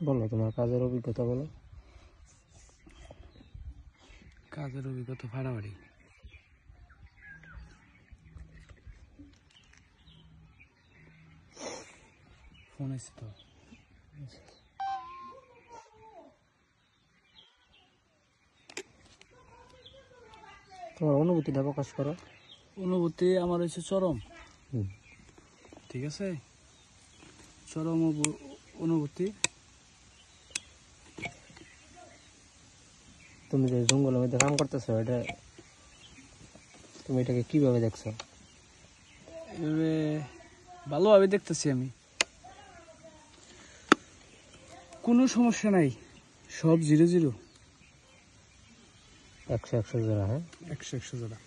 বলো তোমার কাজের অভিজ্ঞতা বলো। কাজের অভিজ্ঞতা ফাড়াফাড়ি। ফোন এসে তো তোমার অনুভূতিটা প্রকাশ করো। অনুভূতি আমার হচ্ছে চরম। ঠিক আছে, চরম অনুভূতি। তুমি যে জঙ্গলের মধ্যে কাম করতেছো, এটা তুমি এটাকে কিভাবে দেখছো? এভাবে ভালোভাবে দেখতেছি আমি, কোনো সমস্যা নাই, সব 0-0, 100 জোড়া। হ্যাঁ, 100 জোড়া।